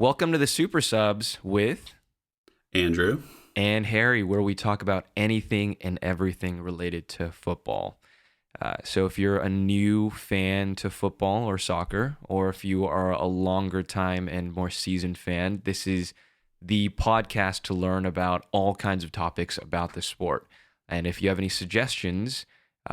Welcome to the Super Subs with Andrew. and Harry, where we talk about anything and everything related to football. So if you're a new fan to football or soccer, or if you are a longer time and more seasoned fan, this is the podcast to learn about all kinds of topics about the sport. And if you have any suggestions,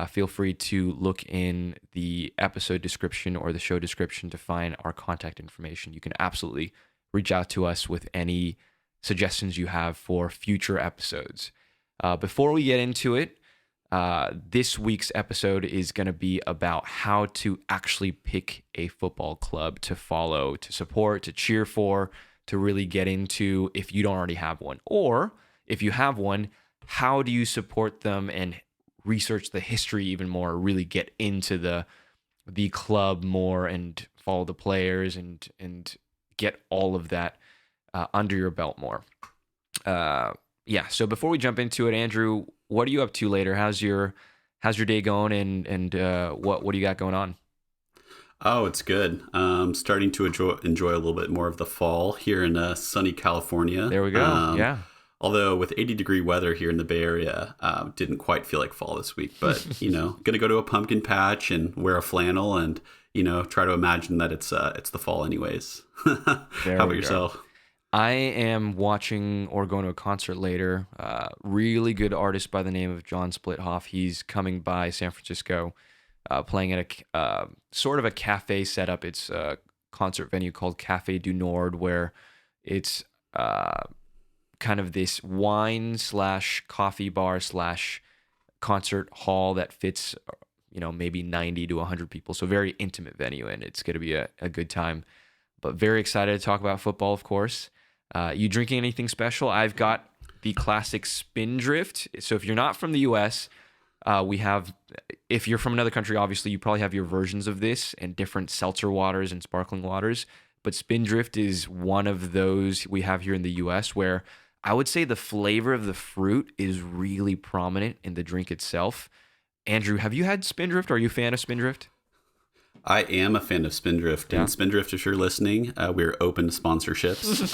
feel free to look in the episode description or the show description to find our contact information. You can absolutely reach out to us with any suggestions you have for future episodes. Before we get into it, this week's episode is going to be about how to actually pick a football club to follow, to support, to cheer for, to really get into if you don't already have one. Or if you have one, how do you support them and research the history even more, really get into the club more and follow the players and get all of that under your belt more. So before we jump into it, Andrew, what are you up to later? How's your day going and what do you got going on? Oh, it's good. Starting to enjoy a little bit more of the fall here in sunny California. There we go. Yeah. Although with 80-degree weather here in the Bay Area, didn't quite feel like fall this week. But, going to go to a pumpkin patch and wear a flannel and, try to imagine that it's the fall anyways. How about yourself? I am watching or going to a concert later. Really good artist by the name of John Splithoff. He's coming by San Francisco, playing at a sort of a cafe setup. It's a concert venue called Cafe du Nord, where it's kind of this wine / coffee bar / concert hall that fits, maybe 90 to 100 people. So very intimate venue, and it's going to be a good time. But very excited to talk about football, of course. You drinking anything special? I've got the classic Spindrift. So if you're not from the U.S., we have, if you're from another country, obviously you probably have your versions of this and different seltzer waters and sparkling waters. But Spindrift is one of those we have here in the U.S. where I would say the flavor of the fruit is really prominent in the drink itself. Andrew, have you had Spindrift? Are you a fan of Spindrift? I am a fan of Spindrift, and Spindrift, if you're listening, we're open to sponsorships.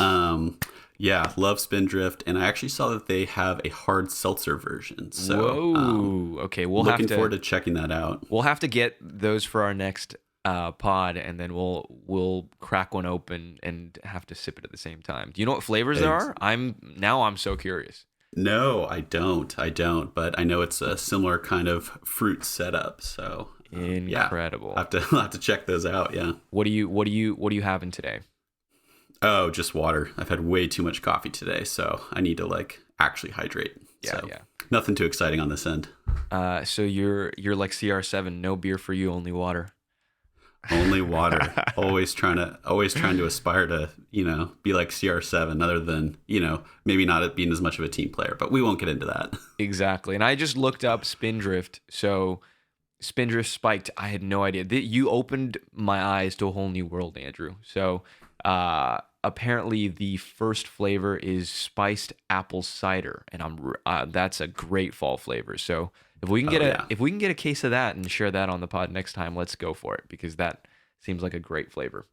Love Spindrift, and I actually saw that they have a hard seltzer version. So, whoa, okay, looking forward to checking that out. We'll have to get those for our next pod, and then we'll crack one open and have to sip it at the same time. Do you know what flavors there are? I'm so curious. No, I don't, but I know it's a similar kind of fruit setup. So. Incredible. I'll have to check those out. Yeah. What are you having today? Oh, just water. I've had way too much coffee today, so I need to actually hydrate. Yeah. Nothing too exciting on this end. So you're like CR7, no beer for you, only water. Only water. always trying to aspire to, be like CR7 other than, maybe not being as much of a team player, but we won't get into that. Exactly. And I just looked up Spindrift. So Spindrift spiked. I had no idea. You opened my eyes to a whole new world, Andrew. So apparently the first flavor is spiced apple cider, and that's a great fall flavor. So if we can get a case of that and share that on the pod next time, let's go for it, because that seems like a great flavor.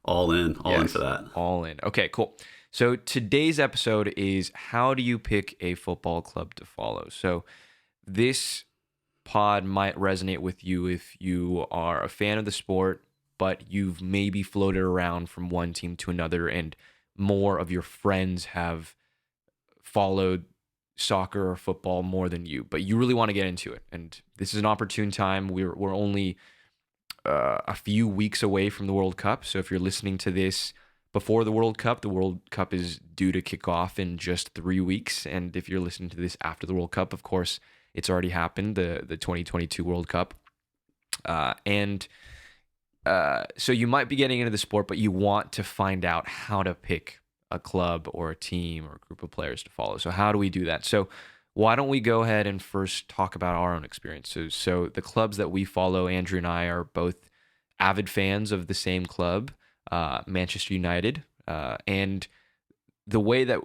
All in for that. All in. Okay, cool. So today's episode is how do you pick a football club to follow? So this pod might resonate with you if you are a fan of the sport, but you've maybe floated around from one team to another and more of your friends have followed soccer or football more than you, but you really want to get into it. And this is an opportune time. We're only a few weeks away from the World Cup. So if you're listening to this before the World Cup is due to kick off in just 3 weeks. And if you're listening to this after the World Cup, of course, it's already happened, the 2022 World Cup. So you might be getting into the sport, but you want to find out how to pick a club or a team or a group of players to follow. So how do we do that? So why don't we go ahead and first talk about our own experiences? So the clubs that we follow, Andrew and I are both avid fans of the same club, Manchester United. And the way that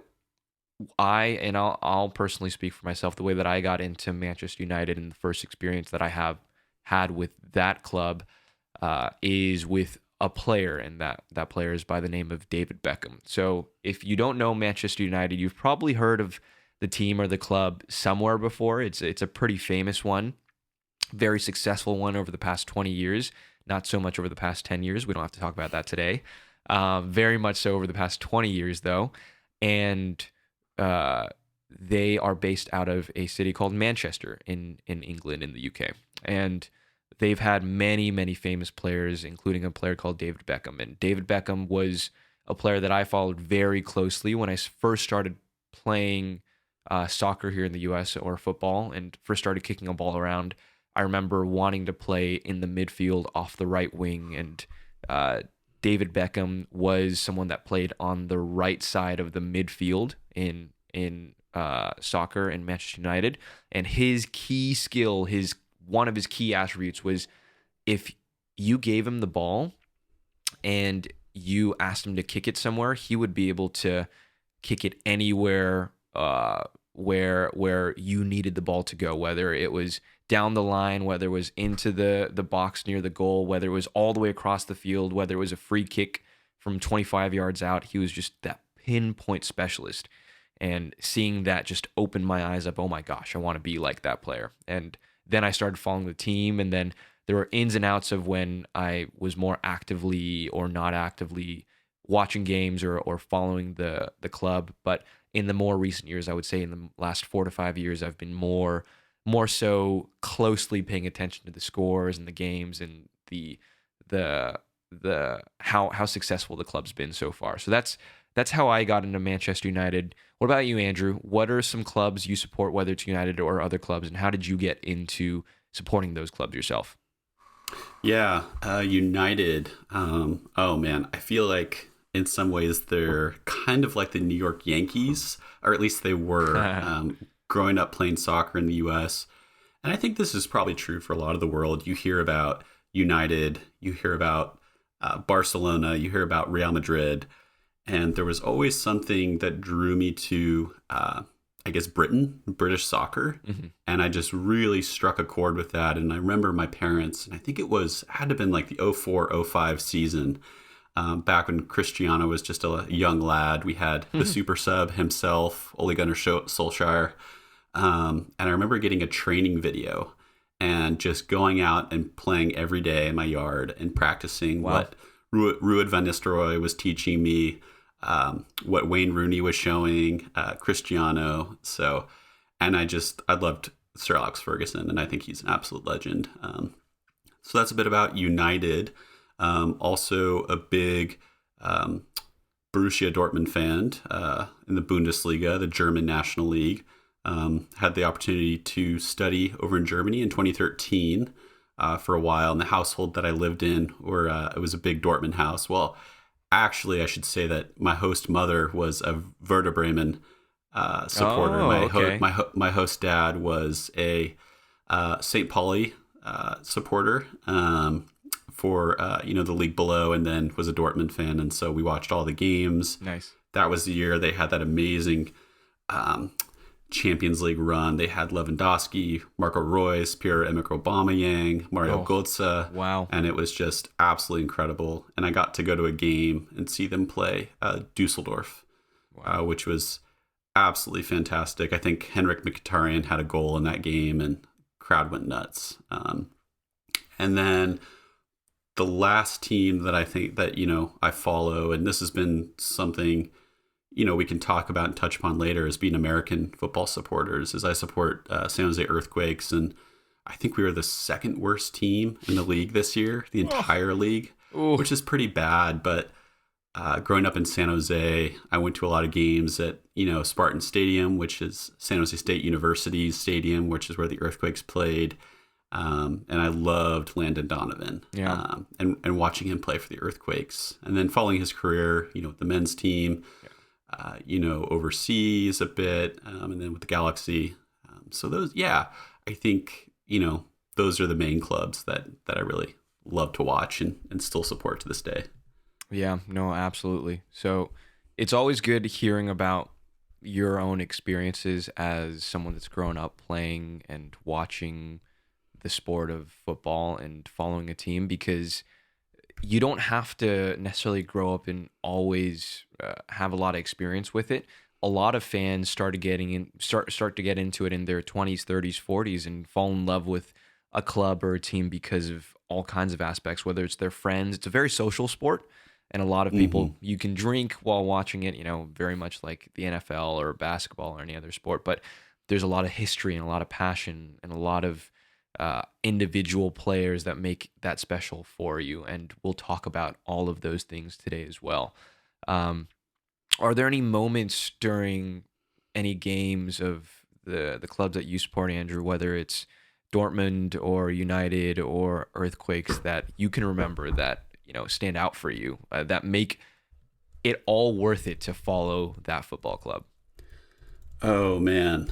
I'll personally speak for myself, the way that I got into Manchester United and the first experience that I have had with that club is with a player, and that player is by the name of David Beckham. So if you don't know Manchester United, you've probably heard of the team or the club somewhere before. It's a pretty famous one, very successful one over the past 20 years. Not so much over the past 10 years. We don't have to talk about that today. Very much so over the past 20 years, though. And uh, they are based out of a city called Manchester in England, in the UK. And they've had many, many famous players, including a player called David Beckham. And David Beckham was a player that I followed very closely when I first started playing soccer here in the US, or football, and first started kicking a ball around. I remember wanting to play in the midfield off the right wing, and David Beckham was someone that played on the right side of the midfield in soccer in Manchester United. And his key skill, his one of his key attributes was, if you gave him the ball and you asked him to kick it somewhere, he would be able to kick it anywhere where you needed the ball to go, whether it was down the line, whether it was into the box near the goal, whether it was all the way across the field, whether it was a free kick from 25 yards out. He was just that pinpoint specialist. And seeing that just opened my eyes up. Oh my gosh, I want to be like that player. And then I started following the team, and then there were ins and outs of when I was more actively or not actively watching games or following the club. But in the more recent years, I would say in the last 4 to 5 years, I've been more so closely paying attention to the scores and the games and the how successful the club's been so far. So that's how I got into Manchester United. What about you, Andrew? What are some clubs you support, whether it's United or other clubs, and how did you get into supporting those clubs yourself? Yeah, United. Oh man, I feel like in some ways they're kind of like the New York Yankees, or at least they were. Growing up playing soccer in the U.S., and I think this is probably true for a lot of the world. You hear about United, you hear about Barcelona, you hear about Real Madrid, and there was always something that drew me to, I guess, British soccer. Mm-hmm. And I just really struck a chord with that. And I remember my parents, and I think had to have been like the 04-05 season, back when Cristiano was just a young lad. We had the super sub himself, Ole Gunnar Solskjaer. And I remember getting a training video and just going out and playing every day in my yard and practicing what Ruud van Nistelrooy was teaching me, what Wayne Rooney was showing, Cristiano. So, and I loved Sir Alex Ferguson, and I think he's an absolute legend. So that's a bit about United. Also a big Borussia Dortmund fan in the Bundesliga, the German National League. Had the opportunity to study over in Germany in 2013 for a while in the household that I lived in, where it was a big Dortmund house. Well, actually, I should say that my host mother was a Werder Bremen supporter. Oh, okay. My host dad was a St. Pauli supporter for the league below, and then was a Dortmund fan, and so we watched all the games. Nice. That was the year they had that amazing Champions League run. They had Lewandowski, Marco Reus, Pierre-Emerick Aubameyang, Mario Götze. Wow. And it was just absolutely incredible. And I got to go to a game and see them play Dusseldorf, which was absolutely fantastic. I think Henrik Mkhitaryan had a goal in that game, and crowd went nuts. And then the last team that I think that, I follow, and this has been something we can talk about and touch upon later, as being American football supporters, is I support San Jose Earthquakes, and I think we were the second worst team in the league this year, the entire league, which is pretty bad. But growing up in San Jose, I went to a lot of games at Spartan Stadium, which is San Jose State University's stadium, which is where the Earthquakes played. And I loved Landon Donovan, and watching him play for the Earthquakes, and then following his career, with the men's team. Overseas a bit, and then with the Galaxy. So those, I think, those are the main clubs that I really love to watch and still support to this day. Yeah, no, absolutely. So it's always good hearing about your own experiences as someone that's grown up playing and watching the sport of football and following a team, because you don't have to necessarily grow up and always have a lot of experience with it. A lot of fans start to get into it in their 20s, 30s, 40s and fall in love with a club or a team because of all kinds of aspects, whether it's their friends. It's a very social sport, and a lot of Hmm. people, you can drink while watching it, very much like the NFL or basketball or any other sport, but there's a lot of history and a lot of passion and a lot of individual players that make that special for you. And we'll talk about all of those things today as well. Um, are there any moments during any games of the clubs that you support, Andrew, whether it's Dortmund or United or Earthquakes, that you can remember that stand out for you, that make it all worth it to follow that football club? Oh man.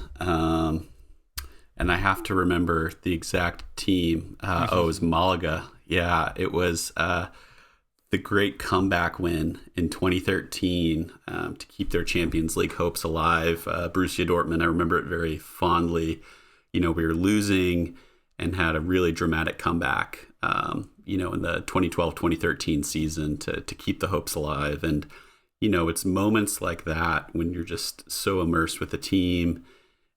And I have to remember the exact team. It was Malaga. Yeah, it was the great comeback win in 2013 to keep their Champions League hopes alive. Borussia Dortmund, I remember it very fondly. We were losing and had a really dramatic comeback, in the 2012-2013 season to keep the hopes alive. And, it's moments like that when you're just so immersed with the team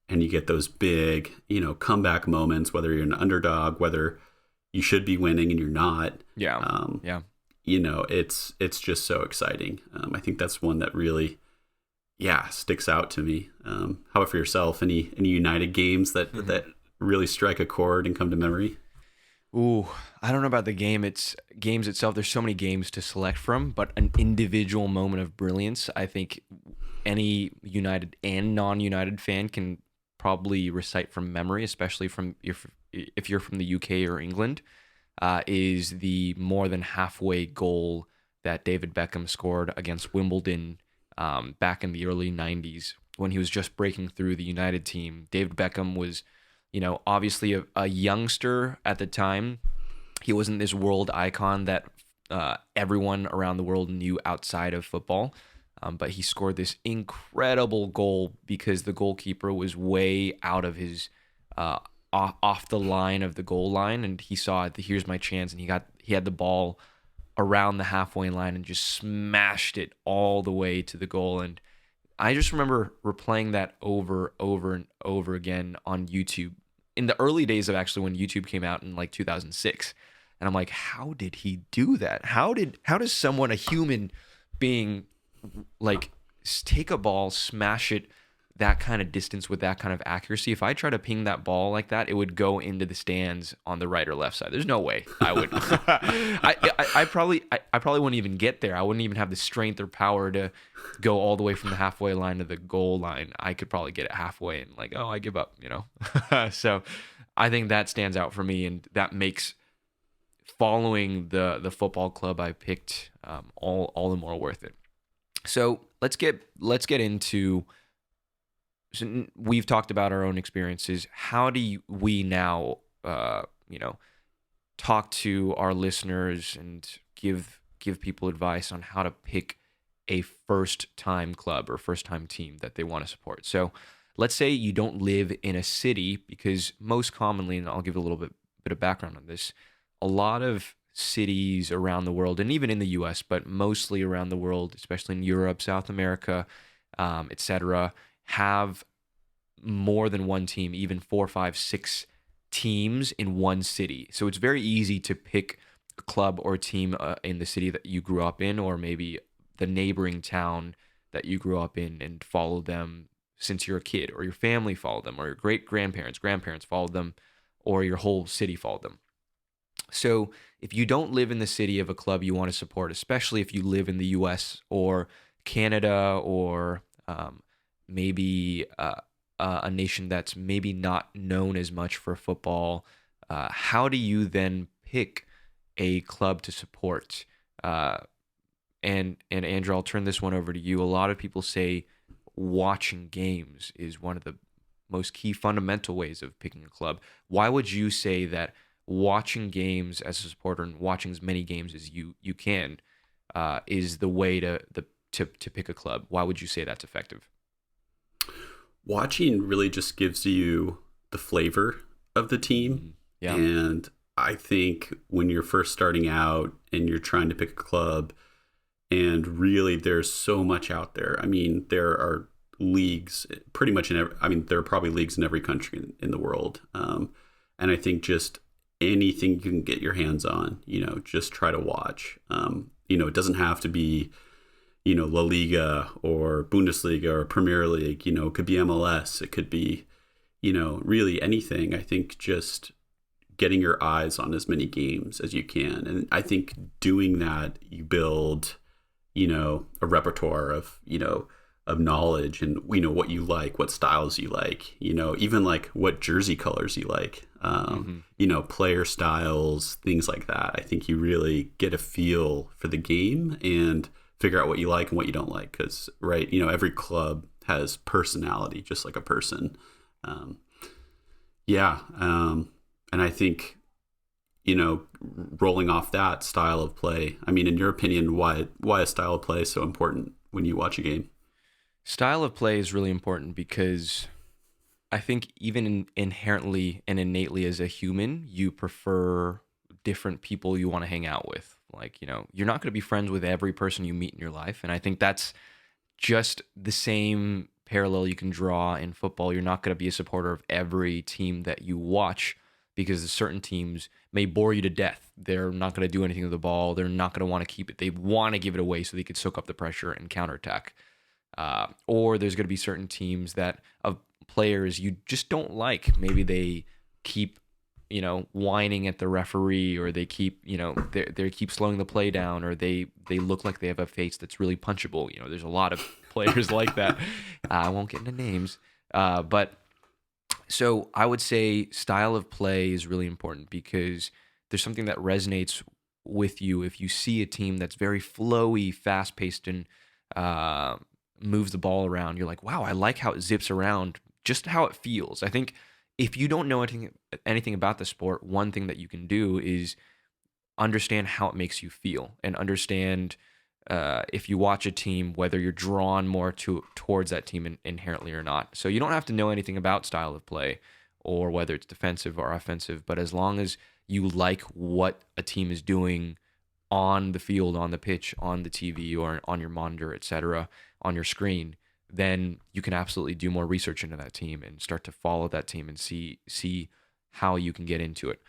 and you get those big, comeback moments, whether you're an underdog, whether you should be winning and you're not. Yeah. Um, Yeah. it's just so exciting. I think that's one that really, yeah, sticks out to me. How about for yourself? Any United games that really strike a chord and come to memory? Ooh, I don't know about the games itself. There's so many games to select from, but an individual moment of brilliance, I think any United and non-United fan can probably recite from memory, especially from if you're from the UK or England, is the more than halfway goal that David Beckham scored against Wimbledon back in the early 90s when he was just breaking through the United team. David Beckham was, obviously a youngster at the time. He wasn't this world icon that everyone around the world knew outside of football. But he scored this incredible goal because the goalkeeper was way out of his off the line of the goal line, and he saw it. Here's my chance, and he had the ball around the halfway line and just smashed it all the way to the goal. And I just remember replaying that over and over again on YouTube in the early days of actually when YouTube came out in like 2006. And I'm like, how did he do that? How does someone, a human being, like take a ball, smash it that kind of distance with that kind of accuracy? If I try to ping that ball like that, it would go into the stands on the right or left side. There's no way I would. I probably wouldn't even get there. I wouldn't even have the strength or power to go all the way from the halfway line to the goal line. I could probably get it halfway and like, oh, I give up. So I think that stands out for me, and that makes following the football club I picked all the more worth it. So let's get into. So we've talked about our own experiences. How do we now, talk to our listeners and give people advice on how to pick a first time club or first time team that they want to support? So let's say you don't live in a city, because most commonly, and I'll give a little bit of background on this, a lot of cities around the world, and even in the U.S., but mostly around the world, especially in Europe, South America, etc., have more than one team, even 4, 5, 6 teams in one city. So it's very easy to pick a club or a team in the city that you grew up in, or maybe the neighboring town that you grew up in, and follow them since you're a kid, or your family followed them, or your great grandparents followed them, or your whole city followed them. So if you don't live in the city of a club you want to support, especially if you live in the US or Canada, or maybe a nation that's maybe not known as much for football, how do you then pick a club to support? And Andrew, I'll turn this one over to you. A lot of people say watching games is one of the most key fundamental ways of picking a club. Why would you say that watching games as a supporter, and watching as many games as you can, is the way to pick a club? Why would you say that's effective? Watching really just gives you the flavor of the team. Yeah. And I think when you're first starting out and you're trying to pick a club, and really there's so much out there. I mean, there are leagues pretty much in every, I mean, there are probably leagues in every country in the world. And I think just anything you can get your hands on, just try to watch. It doesn't have to be, La Liga or Bundesliga or Premier League, it could be MLS. It could be, really anything. I think just getting your eyes on as many games as you can. And I think doing that, you build, a repertoire of knowledge and, what you like, what styles you like, even like what jersey colors you like, player styles, things like that. I think you really get a feel for the game and figure out what you like and what you don't like. Cause right. Every club has personality, just like a person. Yeah. And I think, rolling off that style of play, I mean, in your opinion, why a style of play is so important when you watch a game? Style of play is really important because I think even inherently and innately as a human, you prefer different people you want to hang out with. Like, you're not going to be friends with every person you meet in your life. And I think that's just the same parallel you can draw in football. You're not going to be a supporter of every team that you watch because certain teams may bore you to death. They're not going to do anything with the ball. They're not going to want to keep it. They want to give it away so they could soak up the pressure and counterattack. Or there's going to be certain teams that of players you just don't like. Maybe they keep, whining at the referee, or they keep, they keep slowing the play down, or they look like they have a face that's really punchable. There's a lot of players like that. I won't get into names, but so I would say style of play is really important because there's something that resonates with you if you see a team that's very flowy, fast-paced, and moves the ball around. You're like, wow, I like how it zips around, just how it feels. I think if you don't know anything about the sport, one thing that you can do is understand how it makes you feel and understand if you watch a team, whether you're drawn more towards that team inherently or not. So you don't have to know anything about style of play or whether it's defensive or offensive, but as long as you like what a team is doing on the field, on the pitch, on the TV, or on your monitor, etc., on your screen, then you can absolutely do more research into that team and start to follow that team and see how you can get into it.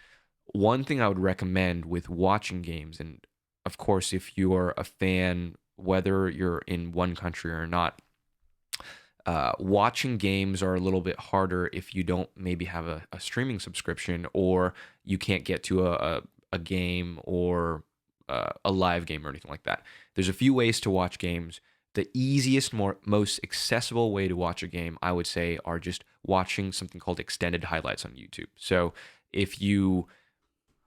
One thing I would recommend with watching games, and of course, if you're a fan, whether you're in one country or not, watching games are a little bit harder if you don't maybe have a streaming subscription, or you can't get to a game or a live game or anything like that. There's a few ways to watch games. The easiest, most accessible way to watch a game, I would say, are just watching something called extended highlights on YouTube. So if you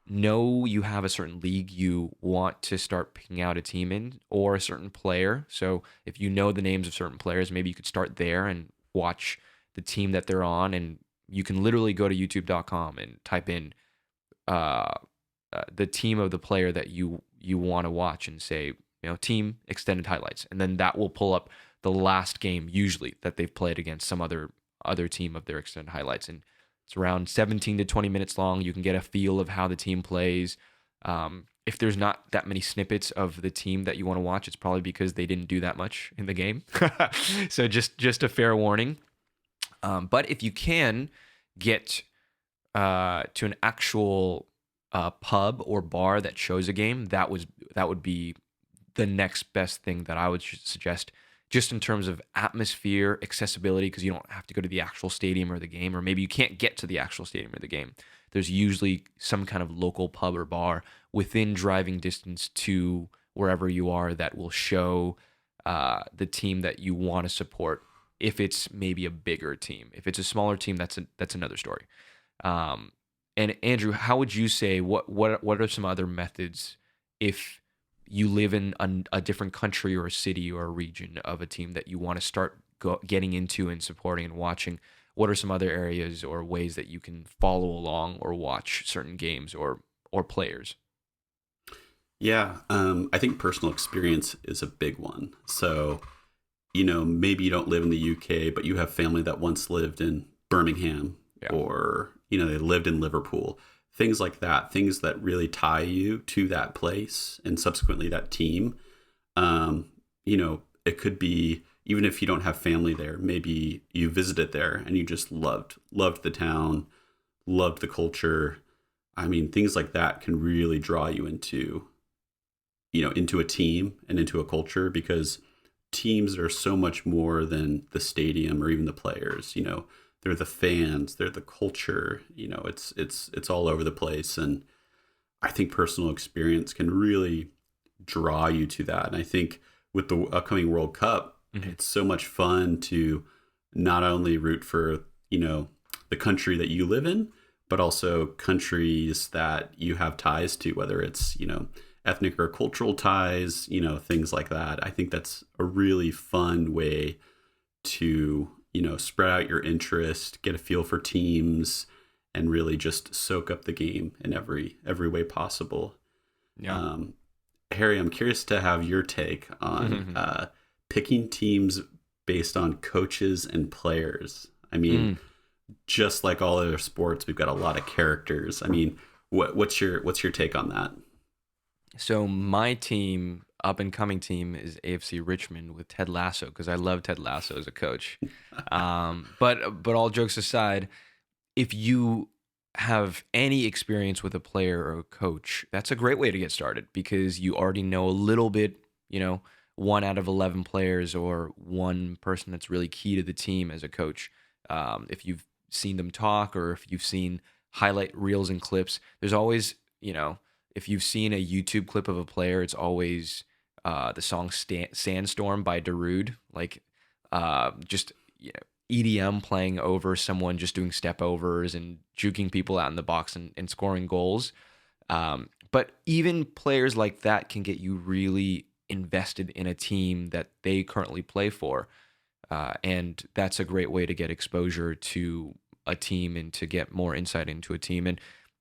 know you have a certain league you want to start picking out a team in, or a certain player, so if you know the names of certain players, maybe you could start there and watch the team that they're on, and you can literally go to youtube.com and type in the team of the player that you want to watch and say, team extended highlights, and then that will pull up the last game usually that they've played against some other team of their extended highlights, and it's around 17 to 20 minutes long. You can get a feel of how the team plays. If there's not that many snippets of the team that you want to watch, it's probably because they didn't do that much in the game. So just a fair warning. But if you can get to an actual pub or bar that shows a game, that would be the next best thing that I would suggest, just in terms of atmosphere, accessibility, because you don't have to go to the actual stadium or the game, or maybe you can't get to the actual stadium or the game. There's usually some kind of local pub or bar within driving distance to wherever you are that will show the team that you want to support. If it's maybe a bigger team, if it's a smaller team, that's another story. And Andrew, how would you say what are some other methods if you live in a different country or a city or a region of a team that you want to start getting into and supporting and watching? What are some other areas or ways that you can follow along or watch certain games or players? Yeah, I think personal experience is a big one. So, maybe you don't live in the UK, but you have family that once lived in Birmingham, Yeah. or, they lived in Liverpool. things like that, things that really tie you to that place and subsequently that team. It could be, even if you don't have family there, maybe you visited there and you just loved the town, loved the culture. I mean, things like that can really draw you into a team and into a culture, because teams are so much more than the stadium or even the players. They're the fans, they're the culture. It's all over the place, and I think personal experience can really draw you to that. And I think with the upcoming World Cup, it's so much fun to not only root for the country that you live in, but also countries that you have ties to, whether it's ethnic or cultural ties, things like that. I think that's a really fun way to spread out your interest, get a feel for teams, and really just soak up the game in every way possible. Yeah. Harry, I'm curious to have your take on picking teams based on coaches and players. I mean, just like all other sports, we've got a lot of characters. I mean, what's your take on that? So my team, up and coming team, is AFC Richmond with Ted Lasso, because I love Ted Lasso as a coach. But all jokes aside, if you have any experience with a player or a coach, that's a great way to get started, because you already know a little bit, 1 out of 11 players or one person that's really key to the team as a coach. If you've seen them talk, or if you've seen highlight reels and clips, there's always, if you've seen a YouTube clip of a player, it's always the song Sandstorm by Darude, like just EDM playing over someone just doing step overs and juking people out in the box and scoring goals. But even players like that can get you really invested in a team that they currently play for. And that's a great way to get exposure to a team and to get more insight into a team. And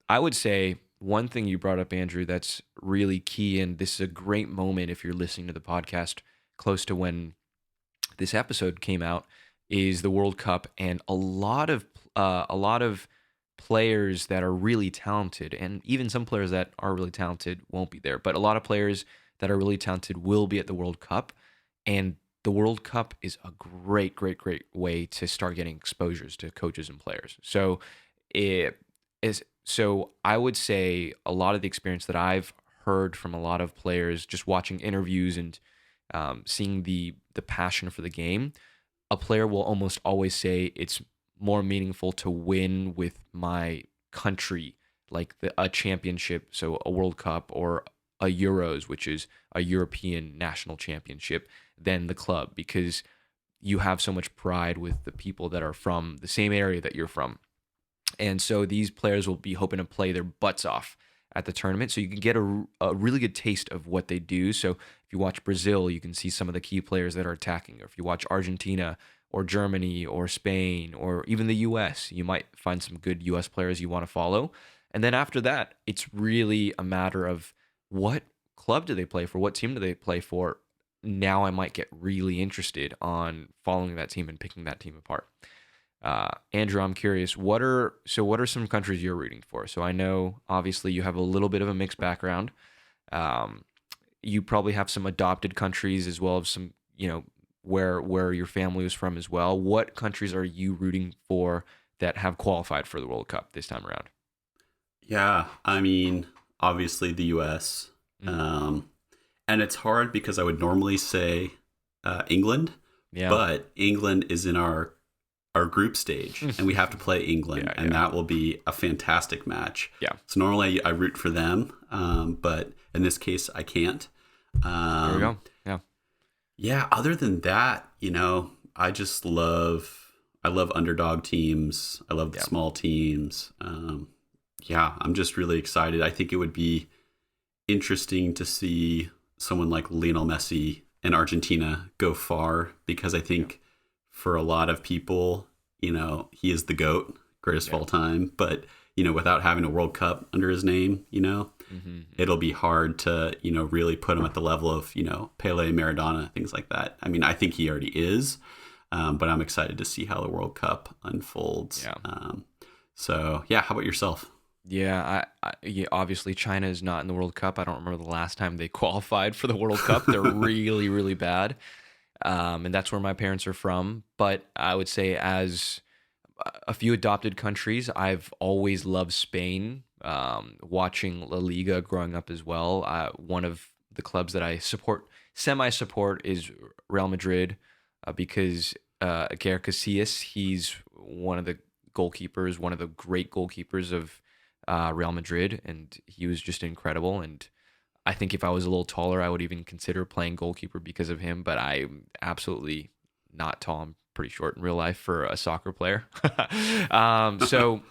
I would say one thing you brought up, Andrew, that's really key, and this is a great moment if you're listening to the podcast close to when this episode came out, is the World Cup, and a lot of players that are really talented, and even some players that are really talented won't be there, but a lot of players that are really talented will be at the World Cup, and the World Cup is a great way to start getting exposures to coaches and players. So I would say a lot of the experience that I've heard from a lot of players, just watching interviews and seeing the passion for the game, a player will almost always say it's more meaningful to win with my country, like a championship, so a World Cup or a Euros, which is a European national championship, than the club, because you have so much pride with the people that are from the same area that you're from. And so these players will be hoping to play their butts off at the tournament, so you can get a really good taste of what they do. So if you watch Brazil, you can see some of the key players that are attacking. Or if you watch Argentina or Germany or Spain or even the U.S., you might find some good U.S. players you want to follow. And then after that, it's really a matter of what club do they play for? What team do they play for? Now I might get really interested on following that team and picking that team apart. Andrew, I'm curious, what are some countries you're rooting for? So I know obviously you have a little bit of a mixed background. You probably have some adopted countries as well as some, where your family was from as well. What countries are you rooting for that have qualified for the World Cup this time around? Yeah, I mean, obviously the U.S. And it's hard because I would normally say England, but England is in our group stage, and we have to play England, and that will be a fantastic match. Yeah. So normally I root for them, but in this case I can't. There we go. Yeah. Yeah. Other than that, I just love underdog teams. I love the small teams. I'm just really excited. I think it would be interesting to see someone like Lionel Messi in Argentina go far, because I think for a lot of people, he is the GOAT, greatest of all time. But, without having a World Cup under his name, it'll be hard to, really put him at the level of, Pele, Maradona, things like that. I mean, I think he already is, but I'm excited to see how the World Cup unfolds. Yeah. How about yourself? Yeah, obviously China is not in the World Cup. I don't remember the last time they qualified for the World Cup. They're really, really bad. And that's where my parents are from. But I would say, as a few adopted countries, I've always loved Spain. Watching La Liga growing up as well. One of the clubs that I semi support, is Real Madrid, because Iker Casillas, he's one of the goalkeepers, one of the great goalkeepers of Real Madrid, and he was just incredible. And I think if I was a little taller, I would even consider playing goalkeeper because of him. But I'm absolutely not tall. I'm pretty short in real life for a soccer player. So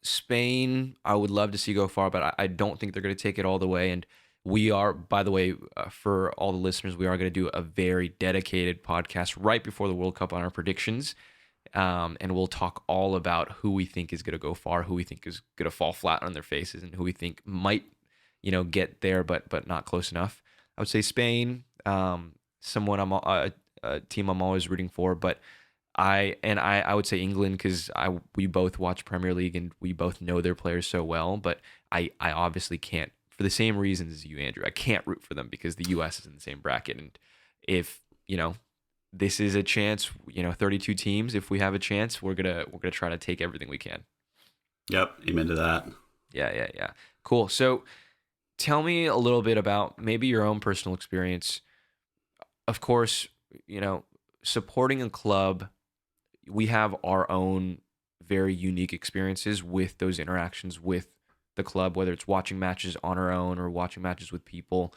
Spain, I would love to see go far, but I don't think they're going to take it all the way. And we are, by the way, for all the listeners, we are going to do a very dedicated podcast right before the World Cup on our predictions. And we'll talk all about who we think is going to go far, who we think is going to fall flat on their faces, and who we think might, get there, but not close enough. I would say Spain, someone a team I'm always rooting for, but I would say England, because we both watch Premier League and we both know their players so well. But I obviously can't, for the same reasons as you, Andrew. I can't root for them because the U.S. is in the same bracket, and if this is a chance, 32 teams. If we have a chance, we're gonna try to take everything we can. Yep, amen to that. Yeah. Cool. So tell me a little bit about maybe your own personal experience. Of course, supporting a club, we have our own very unique experiences with those interactions with the club, whether it's watching matches on our own or watching matches with people.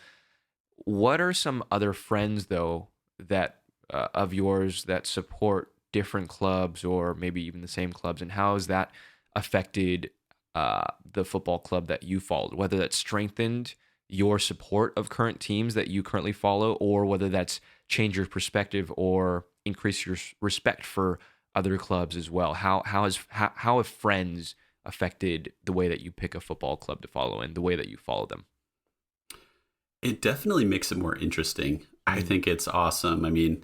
What are some other friends, though, that of yours that support different clubs or maybe even the same clubs, and how has that affected the football club that you followed? Whether that's strengthened your support of current teams that you currently follow, or whether that's changed your perspective or increased your respect for other clubs as well. How have friends affected the way that you pick a football club to follow and the way that you follow them? It definitely makes it more interesting. I Mm. think it's awesome. I mean,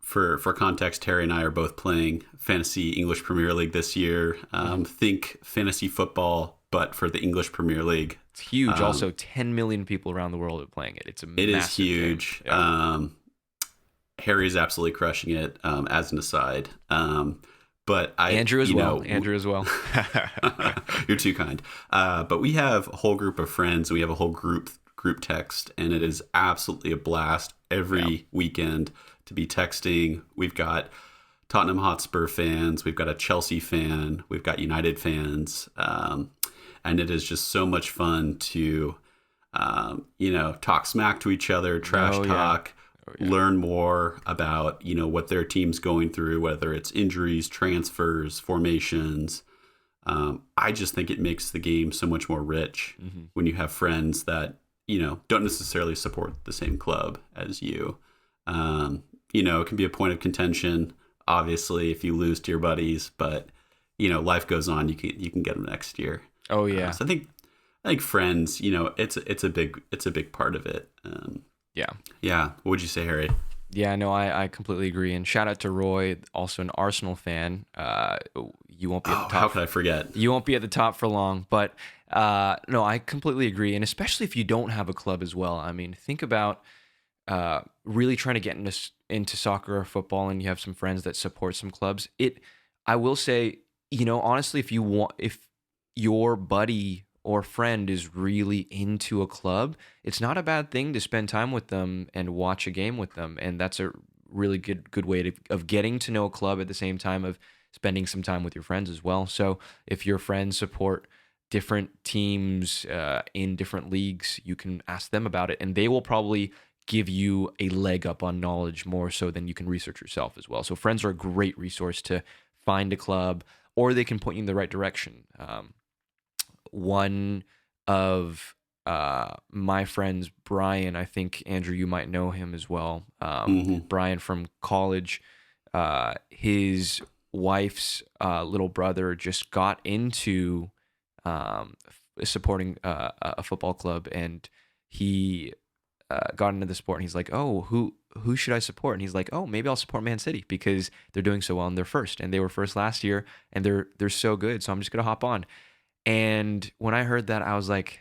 for context, Terry and I are both playing fantasy English Premier League this year. Think fantasy football, but for the English Premier League. It's huge. Also, 10 million people around the world are playing it. It's a It is massive game. huge. Yeah. Harry's absolutely crushing it, as an aside. But Andrew as well. Andrew as well. You're too kind. But we have a whole group of friends. We have a whole group text, and it is absolutely a blast every weekend to be texting. We've got Tottenham Hotspur fans. We've got a Chelsea fan. We've got United fans. And it is just so much fun to, talk smack to each other, trash talk, learn more about, what their team's going through, whether it's injuries, transfers, formations. I just think it makes the game so much more rich when you have friends that, don't necessarily support the same club as you. It can be a point of contention, obviously, if you lose to your buddies, but, life goes on. You can get them next year. Oh yeah. So I think friends, it's a big part of it. Yeah. What would you say, Harry? Yeah, no, I completely agree. And shout out to Roy, also an Arsenal fan. You won't be at the top. How could I forget? You won't be at the top for long, but no, I completely agree. And especially if you don't have a club as well. I mean, think about really trying to get into soccer or football, and you have some friends that support some clubs. I will say, honestly, if your buddy or friend is really into a club, it's not a bad thing to spend time with them and watch a game with them. And that's a really good way of getting to know a club at the same time of spending some time with your friends as well. So if your friends support different teams in different leagues, you can ask them about it, and they will probably give you a leg up on knowledge more so than you can research yourself as well. So friends are a great resource to find a club, or they can point you in the right direction. One of my friends, Brian, I think, Andrew, you might know him as well. Brian from college, his wife's little brother just got into supporting a football club, and he got into the sport, and he's like, oh, who should I support? And he's like, oh, maybe I'll support Man City because they're doing so well and they're first, and they were first last year, and they're so good. So I'm just gonna hop on. And when I heard that, I was like,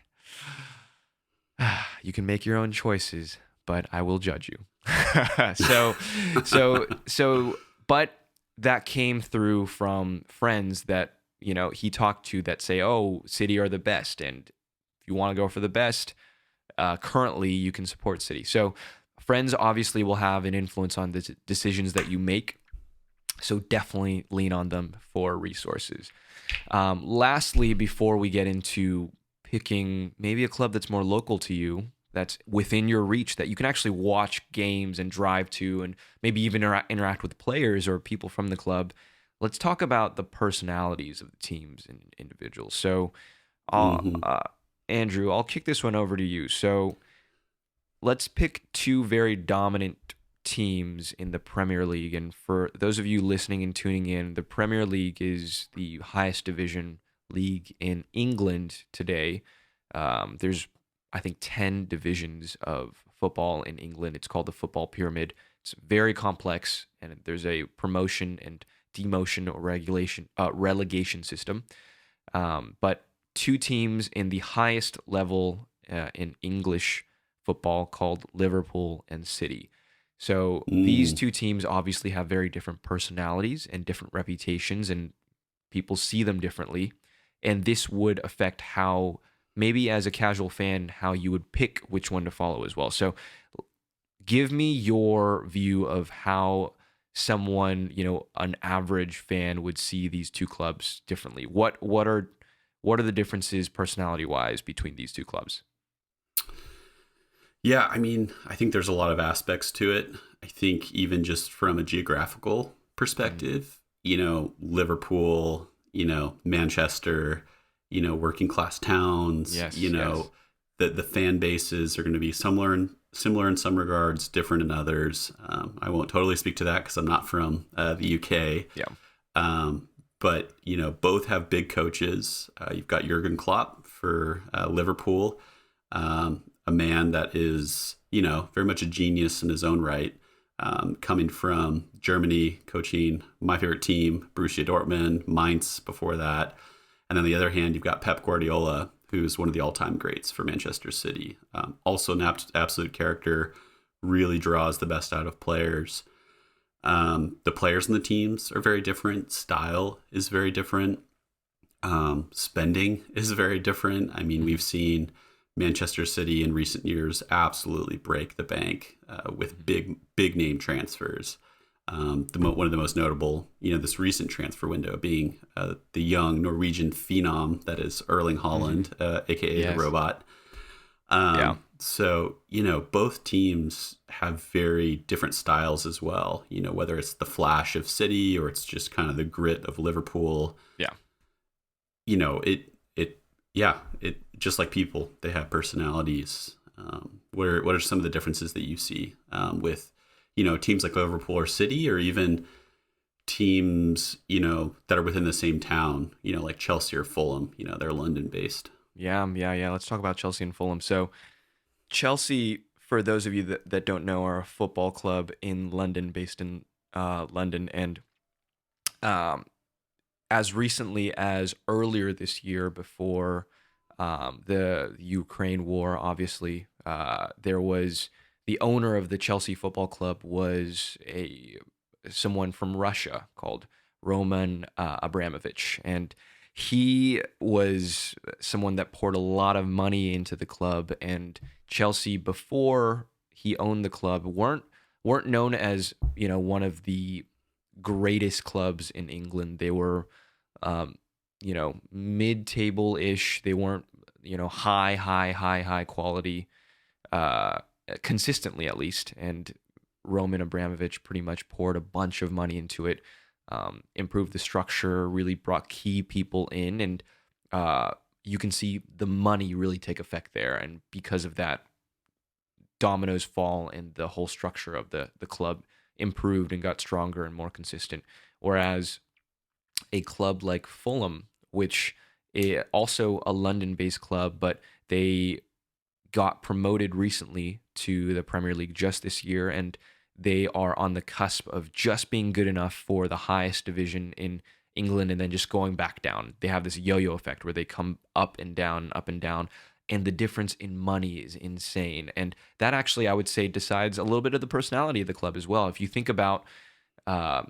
you can make your own choices, but I will judge you. so, but that came through from friends that, he talked to that say, oh, City are the best. And if you want to go for the best, currently you can support City. So friends obviously will have an influence on the decisions that you make. So definitely lean on them for resources. Lastly, before we get into picking maybe a club that's more local to you, that's within your reach, that you can actually watch games and drive to, and maybe even interact with players or people from the club, let's talk about the personalities of the teams and individuals. So, Hmm. Andrew, I'll kick this one over to you. So let's pick two very dominant teams in the Premier League. And for those of you listening and tuning in, the Premier League is the highest division league in England today. There's, I think, 10 divisions of football in England. It's called the football pyramid. It's very complex, and there's a promotion and demotion or relegation system. But two teams in the highest level in English football called Liverpool and City. So these Mm. two teams obviously have very different personalities and different reputations, and people see them differently. And this would affect how, maybe as a casual fan, how you would pick which one to follow as well. So give me your view of how someone, an average fan would see these two clubs differently. What are the differences personality wise between these two clubs? Yeah, I mean, I think there's a lot of aspects to it. I think even just from a geographical Mm. perspective, Liverpool, Manchester, working class towns, Yes, yes. the fan bases are going to be similar in some regards, different in others. I won't totally speak to that because I'm not from the UK. Yeah. But both have big coaches. You've got Jurgen Klopp for Liverpool, a man that is very much a genius in his own right, coming from Germany, coaching my favorite team, Borussia Dortmund, Mainz before that, and on the other hand, you've got Pep Guardiola, who's one of the all-time greats for Manchester City. Also an absolute character, really draws the best out of players. The players and the teams are very different. Style is very different. Spending is very different. I mean, Mhm. we've seen Manchester City in recent years absolutely break the bank with Mhm. big name transfers. One of the most notable, this recent transfer window being the young Norwegian phenom that is Erling Mhm. Haaland, aka the Yes. robot. Yeah. So, both teams have very different styles as well, whether it's the flash of City or it's just kind of the grit of Liverpool. Yeah. It, yeah, it just like people, they have personalities. What are some of the differences that you see with, teams like Liverpool or City, or even teams, that are within the same town, like Chelsea or Fulham, they're London based. Yeah. Yeah. Yeah. Let's talk about Chelsea and Fulham. So Chelsea, for those of you that don't know, are a football club in London, based in London, and um, as recently as earlier this year, before the Ukraine war, obviously, there was the owner of the Chelsea Football Club was a someone from Russia called Roman Abramovich, and he was someone that poured a lot of money into the club. And Chelsea, before he owned the club, weren't known as, one of the greatest clubs in England. They were um, mid-table ish. They weren't, high quality, uh, consistently at least. And Roman Abramovich pretty much poured a bunch of money into it, improved the structure, really brought key people in, and you can see the money really take effect there. And because of that, dominoes fall, and the whole structure of the club improved and got stronger and more consistent. Whereas a club like Fulham, which is also a London-based club, but they got promoted recently to the Premier League just this year, and they are on the cusp of just being good enough for the highest division in England and then just going back down. They have this yo-yo effect where they come up and down, and the difference in money is insane. And that actually, I would say, decides a little bit of the personality of the club as well. If you think about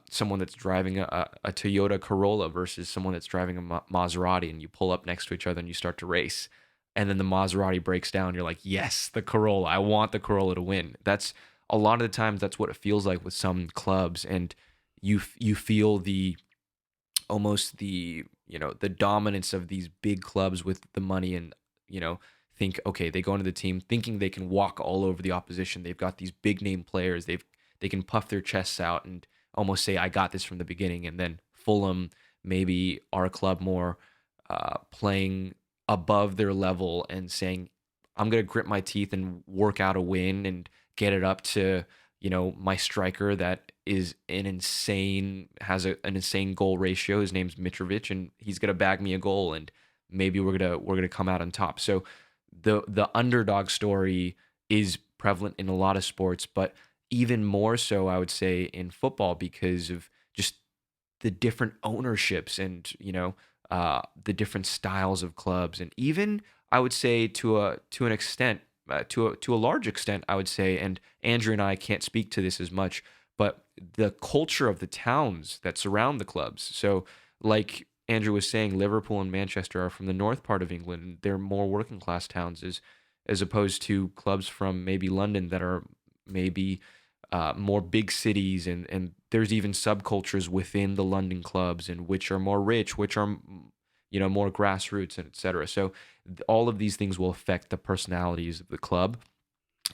someone that's driving a Toyota Corolla versus someone that's driving a Maserati, and you pull up next to each other and you start to race, and then the Maserati breaks down, you're like, yes, the Corolla. I want the Corolla to win. That's a lot of the times that's what it feels like with some clubs, and you feel the almost the the dominance of these big clubs with the money, and think, okay, they go into the team thinking they can walk all over the opposition. They've got these big name players. They can puff their chests out and almost say, I got this from the beginning. And then Fulham, maybe our club, more playing above their level and saying, I'm going to grit my teeth and work out a win and get it up to, my striker that is an insane goal ratio. His name's Mitrovic, and he's going to bag me a goal, and maybe we're going to come out on top. So the underdog story is prevalent in a lot of sports, but even more so, I would say, in football, because of just the different ownerships and the different styles of clubs, and even I would say to an extent, to a large extent, I would say, and Andrew and I can't speak to this as much, but the culture of the towns that surround the clubs. So, like Andrew was saying, Liverpool and Manchester are from the north part of England. They're more working class towns, as opposed to clubs from maybe London that are maybe more big cities, and there's even subcultures within the London clubs, and which are more rich, which are more grassroots, and etc. So all of these things will affect the personalities of the club.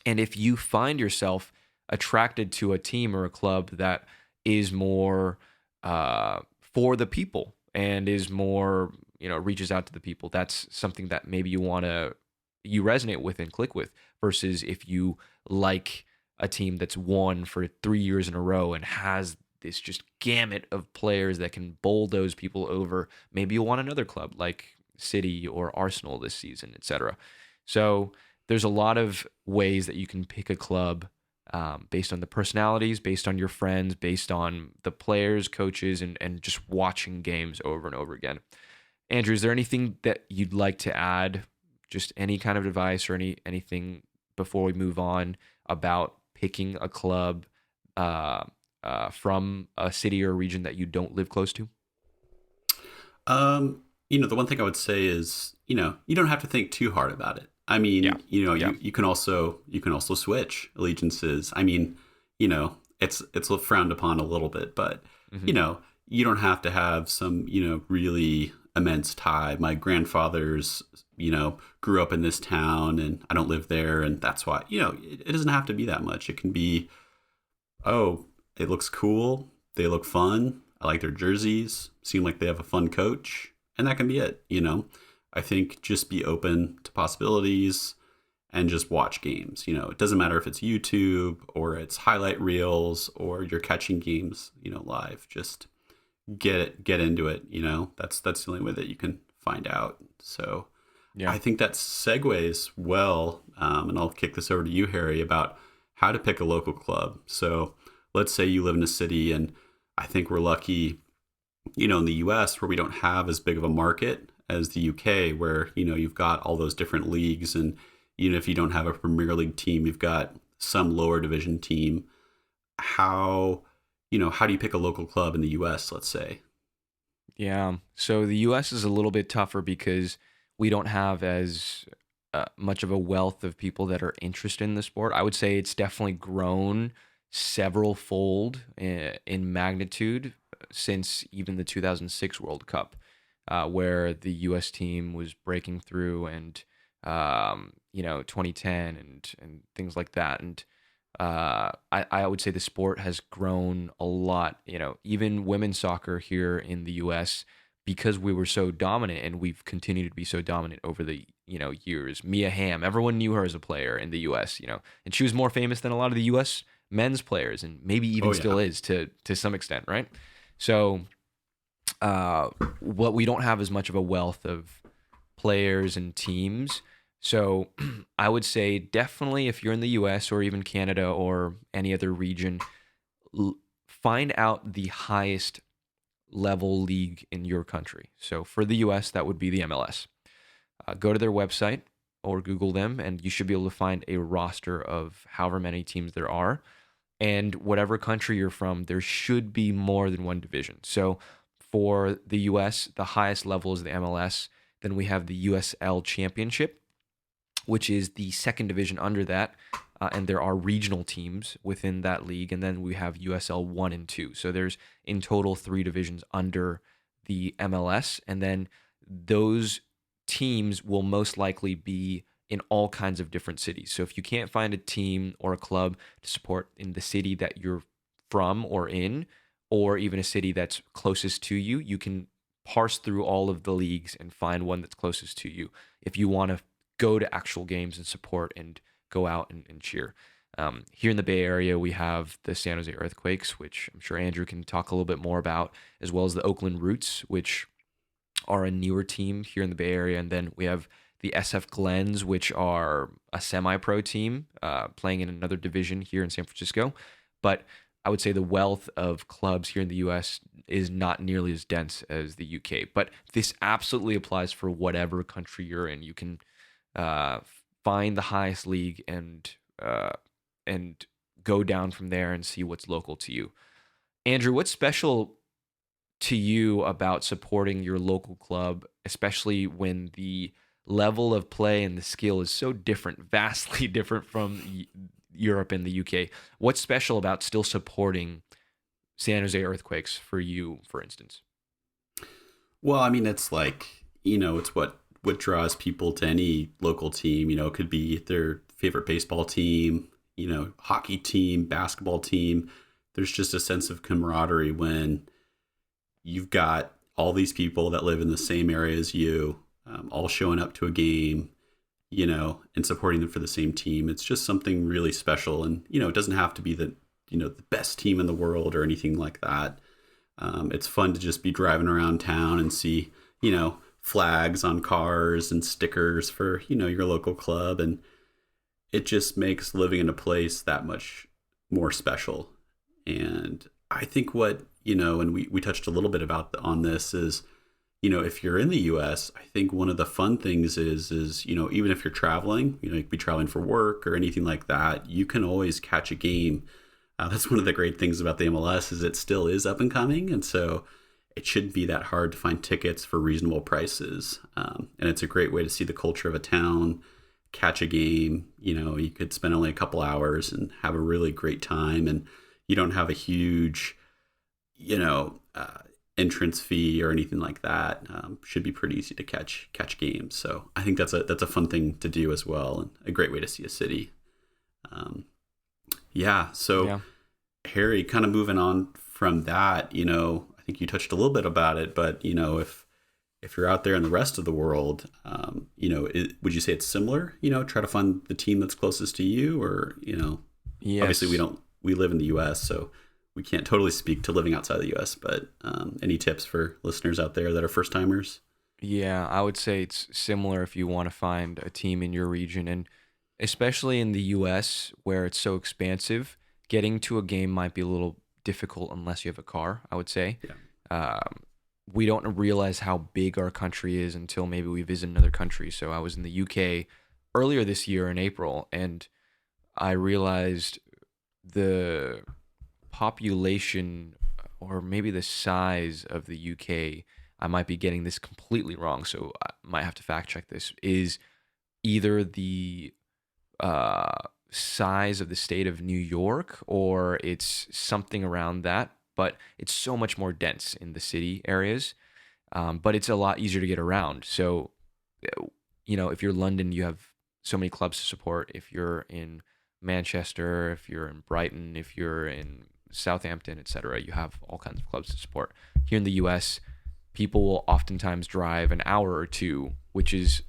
And if you find yourself attracted to a team or a club that is more for the people and is more reaches out to the people, that's something that maybe you resonate with and click with, versus if you like a team that's won for 3 years in a row and has this just gamut of players that can bulldoze people over. Maybe you want another club like City or Arsenal this season, etc. So there's a lot of ways that you can pick a club based on the personalities, based on your friends, based on the players, coaches, and just watching games over and over again. Andrew, is there anything that you'd like to add? Just any kind of advice or anything before we move on about picking a club from a city or a region that you don't live close to? The one thing I would say is, you don't have to think too hard about it. I mean, Yeah. Yeah. you can also switch allegiances. I mean, it's frowned upon a little bit, but Hmm. you don't have to have some, really immense tie. My grandfather's, grew up in this town and I don't live there, and that's why, it doesn't have to be that much. It can be, oh, it looks cool. They look fun. I like their jerseys. Seem like they have a fun coach. And that can be it. I think just be open to possibilities and just watch games. It doesn't matter if it's YouTube or it's highlight reels or you're catching games, live. Just get into it. That's the only way that you can find out. So Yeah. I think that segues well. And I'll kick this over to you, Harry, about how to pick a local club. So let's say you live in a city, and I think we're lucky, in the US, where we don't have as big of a market as the UK, where, you've got all those different leagues. And even if you don't have a Premier League team, you've got some lower division team. How do you pick a local club in the US, let's say? Yeah. So the US is a little bit tougher because we don't have as much of a wealth of people that are interested in the sport. I would say it's definitely grown several fold in magnitude since even the 2006 World Cup, where the US team was breaking through, and 2010 and things like that. And I would say the sport has grown a lot. Even women's soccer here in the U.S., because we were so dominant, and we've continued to be so dominant over the years. Mia Hamm, everyone knew her as a player in the U.S. And she was more famous than a lot of the U.S. men's players, and maybe even Oh, still yeah. is to some extent, right? So, what we don't have as much of a wealth of players and teams. So I would say definitely if you're in the US or even Canada or any other region, find out the highest level league in your country. So for the US, that would be the MLS. Go to their website or Google them, and you should be able to find a roster of however many teams there are. And whatever country you're from, there should be more than one division. So for the US, the highest level is the MLS. Then we have the USL Championship, which is the second division under that. And there are regional teams within that league. And then we have USL 1 and 2. So there's in total three divisions under the MLS. And then those teams will most likely be in all kinds of different cities. So if you can't find a team or a club to support in the city that you're from or in, or even a city that's closest to you, you can parse through all of the leagues and find one that's closest to you if you want to go to actual games and support and go out and cheer. Here in the Bay Area, we have the San Jose Earthquakes, which I'm sure Andrew can talk a little bit more about, as well as the Oakland Roots, which are a newer team here in the Bay Area. And then we have the SF Glens, which are a semi-pro team playing in another division here in San Francisco. But I would say the wealth of clubs here in the U.S. is not nearly as dense as the U.K. But this absolutely applies for whatever country you're in. You can find the highest league and go down from there and see what's local to you. Andrew, what's special to you about supporting your local club, especially when the level of play and the skill is so different, vastly different from Europe and the UK? What's special about still supporting San Jose Earthquakes for you, for instance? Well, I mean, it's like, it's what draws people to any local team. It could be their favorite baseball team, hockey team, basketball team. There's just a sense of camaraderie when you've got all these people that live in the same area as you, all showing up to a game, and supporting them for the same team. It's just something really special. And, it doesn't have to be the best team in the world or anything like that. It's fun to just be driving around town and see, flags on cars and stickers for, your local club. And it just makes living in a place that much more special. And I think what, and we touched a little bit about on this is, if you're in the US, I think one of the fun things is, even if you're traveling, you could be traveling for work or anything like that, you can always catch a game. That's one of the great things about the MLS is it still is up and coming. And so it shouldn't be that hard to find tickets for reasonable prices. And it's a great way to see the culture of a town, catch a game. You could spend only a couple hours and have a really great time. And you don't have a huge, entrance fee or anything like that. Should be pretty easy to catch games. So I think that's a fun thing to do as well, and a great way to see a city. So Yeah. Harry, kind of moving on from that, I think you touched a little bit about it, but if you're out there in the rest of the world, would you say it's similar? Try to find the team that's closest to you, or Yes. obviously we live in the U.S., so we can't totally speak to living outside the U.S., but any tips for listeners out there that are first timers? Yeah, I would say it's similar if you want to find a team in your region. And especially in the US where it's so expansive, getting to a game might be a little difficult unless you have a car, I would say. Yeah. We don't realize how big our country is until maybe we visit another country. So I was in the UK earlier this year in April, and I realized the population or maybe the size of the UK, I might be getting this completely wrong, so I might have to fact check this, is either the size of the state of New York or it's something around that, but it's so much more dense in the city areas. But it's a lot easier to get around. So, if you're London, you have so many clubs to support. If you're in Manchester, if you're in Brighton, if you're in Southampton, etc., you have all kinds of clubs to support. Here in the US, people will oftentimes drive an hour or two, which is,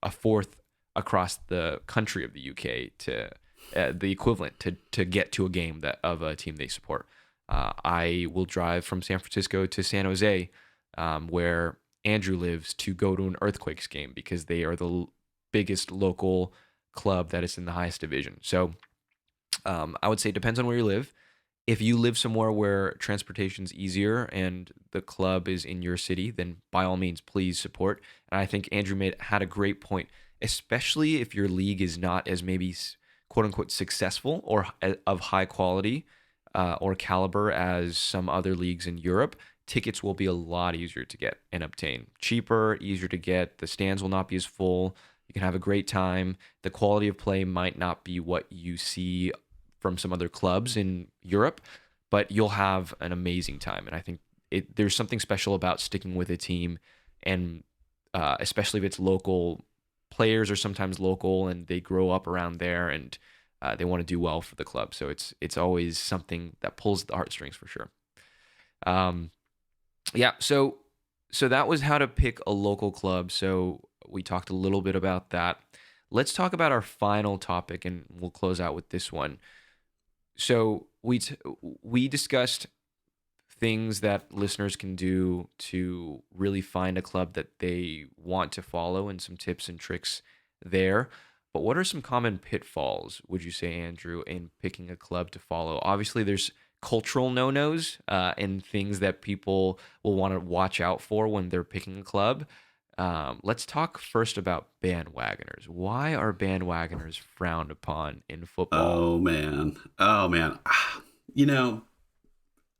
a fourth across the country of the UK to the equivalent to get to a game of a team they support. I will drive from San Francisco to San Jose, where Andrew lives, to go to an Earthquakes game because they are the biggest local club that is in the highest division. So I would say it depends on where you live. If you live somewhere where transportation's easier and the club is in your city, then by all means, please support. And I think Andrew had a great point, especially if your league is not as maybe quote unquote successful or of high quality or caliber as some other leagues in Europe. Tickets will be a lot easier to get and obtain. Cheaper, easier to get. The stands will not be as full. You can have a great time. The quality of play might not be what you see from some other clubs in Europe, but you'll have an amazing time. And I think there's something special about sticking with a team, and especially if it's local players are sometimes local and they grow up around there and they want to do well for the club. So it's always something that pulls the heartstrings for sure. Yeah, so that was how to pick a local club. So we talked a little bit about that. Let's talk about our final topic, and we'll close out with this one. So we discussed things that listeners can do to really find a club that they want to follow, and some tips and tricks there. But what are some common pitfalls, would you say, Andrew, in picking a club to follow? Obviously, there's cultural no-nos and things that people will want to watch out for when they're picking a club. Let's talk first about bandwagoners. Why are bandwagoners frowned upon in football? Oh man. Oh man. You know,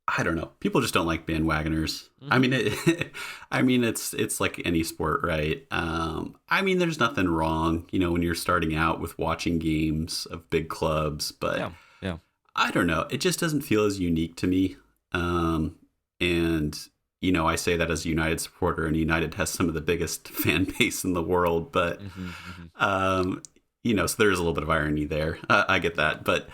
I don't know. People just don't like bandwagoners. I Mm-hmm. mean, I mean, it's like any sport, right? I mean, there's nothing wrong, when you're starting out with watching games of big clubs, but Yeah, yeah, I don't know. It just doesn't feel as unique to me. And I say that as a United supporter, and United has some of the biggest fan base in the world, but mm-hmm, mm-hmm. so there's a little bit of irony there. I get that, but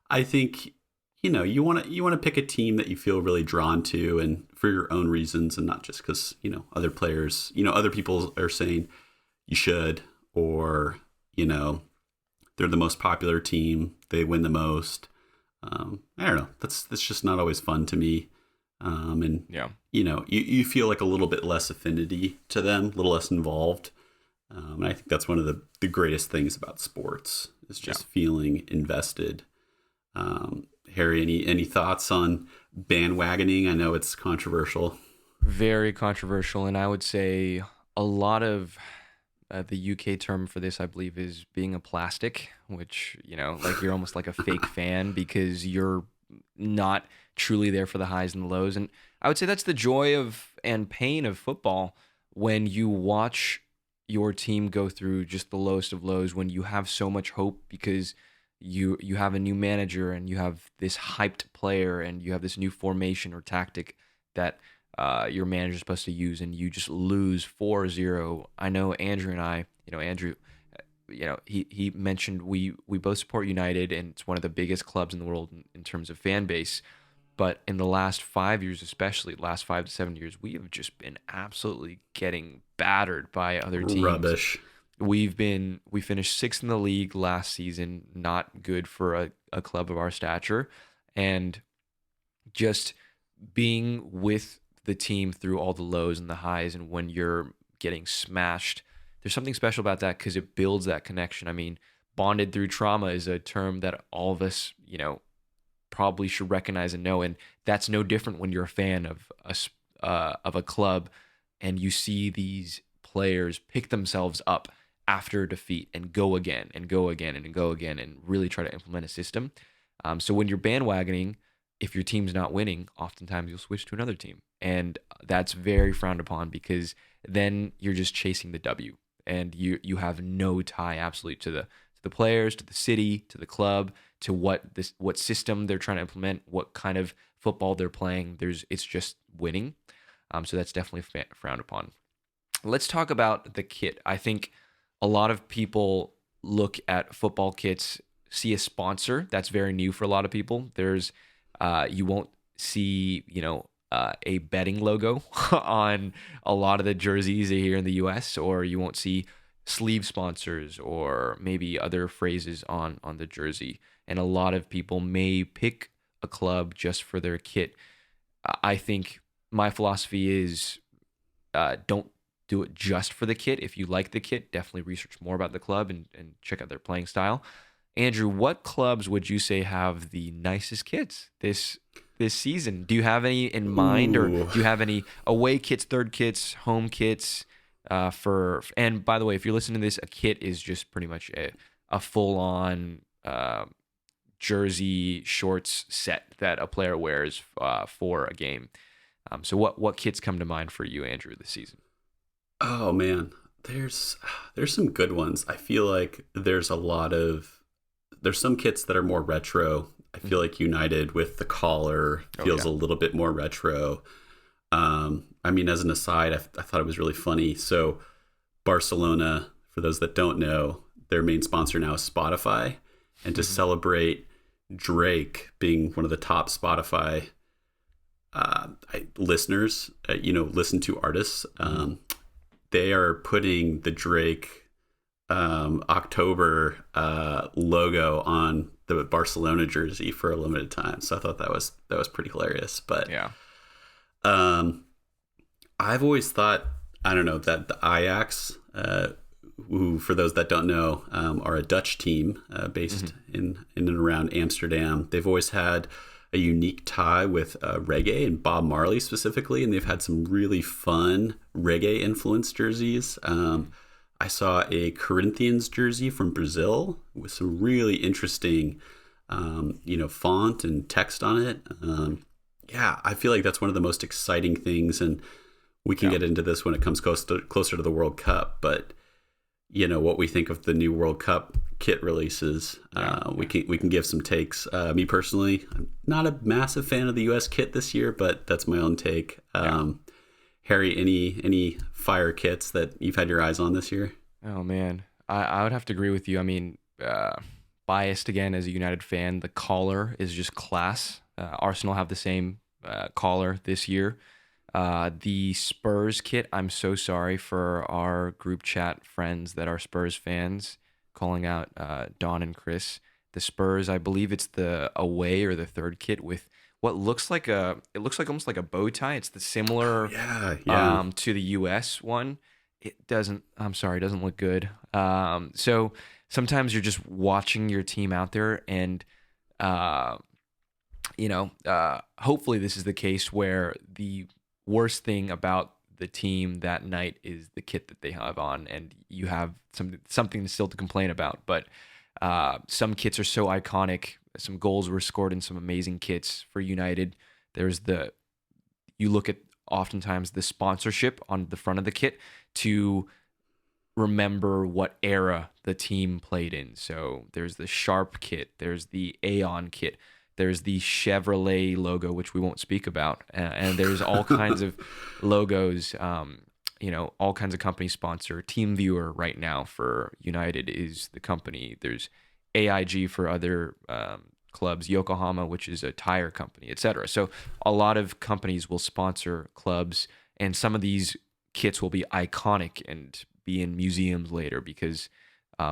I think you want to pick a team that you feel really drawn to, and for your own reasons, and not just because other players, other people are saying you should, or they're the most popular team, they win the most. I don't know. That's just not always fun to me. And Yeah, you feel like a little bit less affinity to them, a little less involved. And I think that's one of the greatest things about sports, is yeah. just feeling invested. Harry, any thoughts on bandwagoning? I know it's controversial. Very controversial, and I would say a lot of the UK term for this, I believe, is being a plastic, which, like you're almost like a fake fan because you're not truly there for the highs and the lows. And I would say that's the joy of and pain of football, when you watch your team go through just the lowest of lows, when you have so much hope because you have a new manager and you have this hyped player and you have this new formation or tactic that your manager's supposed to use, and you just lose 4-0. I know Andrew and I, Andrew, he mentioned we both support United, and it's one of the biggest clubs in the world in terms of fan base. But in the last 5 years, especially last 5 to 7 years, we have just been absolutely getting battered by other teams. Rubbish. We finished sixth in the league last season, not good for a club of our stature, and just being with the team through all the lows and the highs, and when you're getting smashed, there's something special about that because it builds that connection. I mean, bonded through trauma is a term that all of us, probably should recognize and know, and that's no different when you're a fan of a club, and you see these players pick themselves up after defeat and go again and go again and go again and really try to implement a system. So when you're bandwagoning, if your team's not winning, oftentimes you'll switch to another team. And that's very frowned upon because then you're just chasing the W, and you have no tie absolutely to the players, to the city, to the club, to what system they're trying to implement, what kind of football they're playing. It's just winning. So that's definitely frowned upon. Let's talk about the kit. I think a lot of people look at football kits, see a sponsor. That's very new for a lot of people. You won't see, a betting logo on a lot of the jerseys here in the US, or you won't see sleeve sponsors or maybe other phrases on the jersey. And a lot of people may pick a club just for their kit. I think my philosophy is don't do it just for the kit. If you like the kit, definitely research more about the club and check out their playing style. Andrew, what clubs would you say have the nicest kits this season? Do you have any in mind, or Ooh. do you have any away kits, third kits, home kits? And by the way, if you're listening to this, a kit is just pretty much a full on jersey shorts set that a player wears for a game. So what kits come to mind for you, Andrew, this season? Oh man, there's some good ones. I feel like there's some kits that are more retro. I feel like United with the collar Oh feels yeah. a little bit more retro. I mean, as an aside, I thought it was really funny. So Barcelona, for those that don't know, their main sponsor now is Spotify, and to celebrate Drake being one of the top Spotify listeners, listen to artists. They are putting the Drake October logo on the Barcelona jersey for a limited time. So I thought that was pretty hilarious. But Yeah. I've always thought, I don't know, that the Ajax, who for those that don't know, are a Dutch team based in and around Amsterdam. They've always had a unique tie with reggae and Bob Marley specifically, and they've had some really fun reggae influenced jerseys. I saw a Corinthians jersey from Brazil with some really interesting, font and text on it. Yeah, I feel like that's one of the most exciting things, and we can get into this when it comes closer to the World Cup. But what we think of the new World Cup kit releases, we can give some takes. Me personally, I'm not a massive fan of the U.S. kit this year, but that's my own take. Harry, any fire kits that you've had your eyes on this year? Oh man, I would have to agree with you. I mean, biased again as a United fan, the collar is just class. Arsenal have the same collar this year. The Spurs kit, I'm so sorry for our group chat friends that are Spurs fans, calling out Don and Chris. The Spurs, I believe it's the away or the third kit with what looks like it looks like almost like a bow tie. It's the similar Yeah. to the US one. I'm sorry, it doesn't look good. So sometimes you're just watching your team out there and, hopefully this is the case where the worst thing about the team that night is the kit that they have on, and you have something still to complain about. But some kits are so iconic. Some goals were scored in some amazing kits for United. You look at oftentimes the sponsorship on the front of the kit to remember what era the team played in. So there's the Sharp kit, there's the Aeon kit, there's the Chevrolet logo, which we won't speak about, and there's all kinds of logos. All kinds of companies sponsor. TeamViewer right now for United is the company. There's AIG for other clubs, Yokohama, which is a tire company, etc. So a lot of companies will sponsor clubs, and some of these kits will be iconic and be in museums later because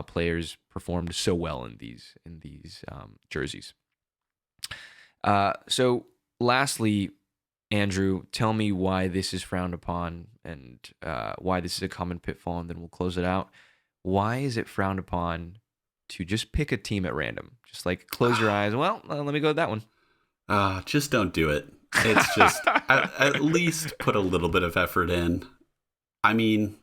players performed so well in these jerseys. So lastly, Andrew, tell me why this is frowned upon and why this is a common pitfall, and then we'll close it out. Why is it frowned upon to just pick a team at random? Just like close your eyes. Well, let me go with that one. Just don't do it. It's just at least put a little bit of effort in. I mean,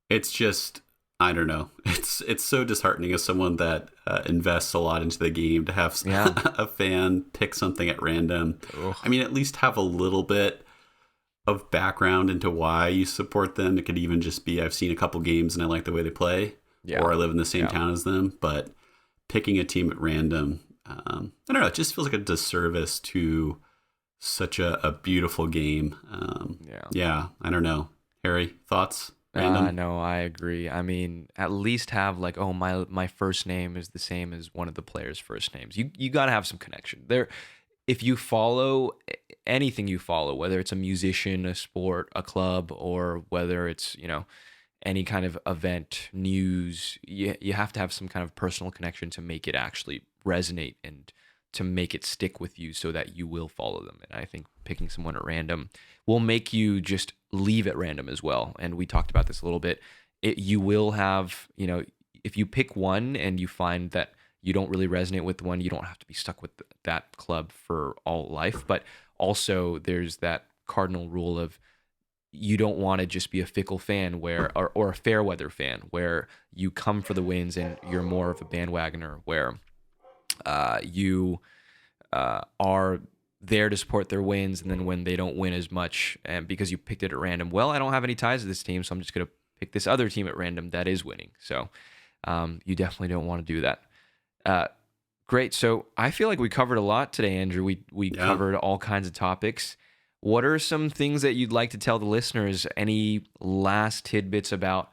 it's just, I don't know. It's so disheartening as someone that invests a lot into the game to have a fan pick something at random. Ugh. I mean, at least have a little bit of background into why you support them. It could even just be I've seen a couple games and I like the way they play, or I live in the same town as them. But picking a team at random, I don't know. It just feels like a disservice to such a beautiful game. I don't know. Harry, thoughts? Random? No, I agree. I mean, at least have like, oh, my first name is the same as one of the players' first names. You got to have some connection there. If you follow anything you follow, whether it's a musician, a sport, a club, or whether it's any kind of event, news, you have to have some kind of personal connection to make it actually resonate and to make it stick with you so that you will follow them. And I think picking someone at random will make you just leave at random as well. And we talked about this a little bit. You will have, if you pick one and you find that you don't really resonate with one, you don't have to be stuck with that club for all life. But also there's that cardinal rule of you don't want to just be a fickle fan or a fair weather fan where you come for the wins and you're more of a bandwagoner where you are there to support their wins, and then when they don't win as much, and because you picked it at random, well, I don't have any ties to this team, so I'm just going to pick this other team at random that is winning. So you definitely don't want to do that. Great. So I feel like we covered a lot today, Andrew. We covered all kinds of topics. What are some things that you'd like to tell the listeners? Any last tidbits about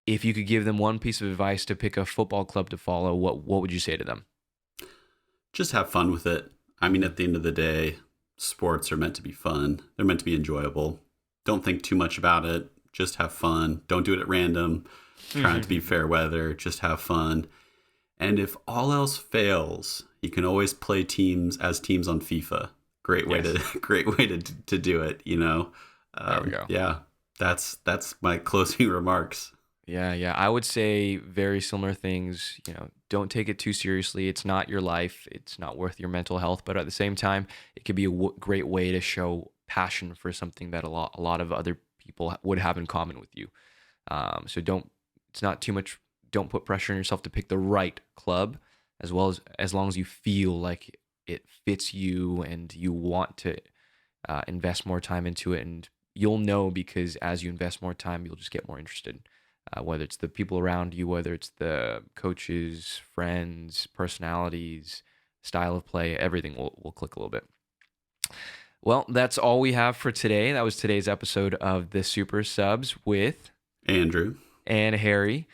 if you could give them one piece of advice to pick a football club to follow, what would you say to them? Just have fun with it. I mean, at the end of the day, sports are meant to be fun. They're meant to be enjoyable. Don't think too much about it. Just have fun. Don't do it at random. Try not to be fair weather. Just have fun. And if all else fails, you can always play teams on FIFA. Great way to do it. There we go. Yeah, that's my closing remarks. Yeah. I would say very similar things. Don't take it too seriously. It's not your life. It's not worth your mental health. But at the same time, it could be a great way to show passion for something that a lot of other people would have in common with you. So it's not too much. Don't put pressure on yourself to pick the right club, as long as you feel like it fits you and you want to invest more time into it. And you'll know, because as you invest more time, you'll just get more interested. Whether it's the people around you, whether it's the coaches, friends, personalities, style of play, everything will click a little bit. Well, that's all we have for today. That was today's episode of the Super Subs with Andrew and Harry.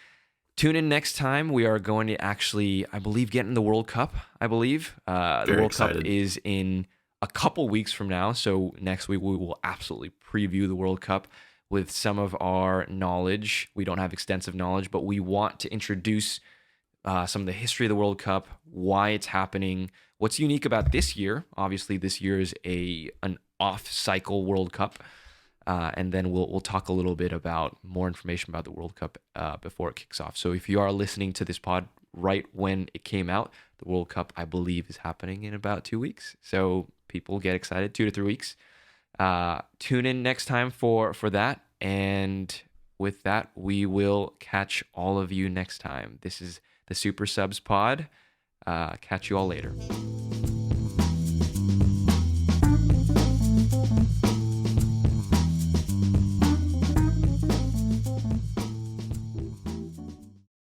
Tune in next time. We are going to actually, I believe, get in the World Cup. The World excited. Cup is in a couple weeks from now. So next week we will absolutely preview the World Cup with some of our knowledge. We don't have extensive knowledge, but we want to introduce some of the history of the World Cup, why it's happening, what's unique about this year. Obviously, this year is an off-cycle World Cup. And then we'll talk a little bit about more information about the World Cup before it kicks off. So if you are listening to this pod right when it came out, the World Cup, I believe, is happening in about 2 weeks. So people get excited, 2 to 3 weeks. Tune in next time for that. And with that, we will catch all of you next time. This is the Super Subs Pod. Catch you all later.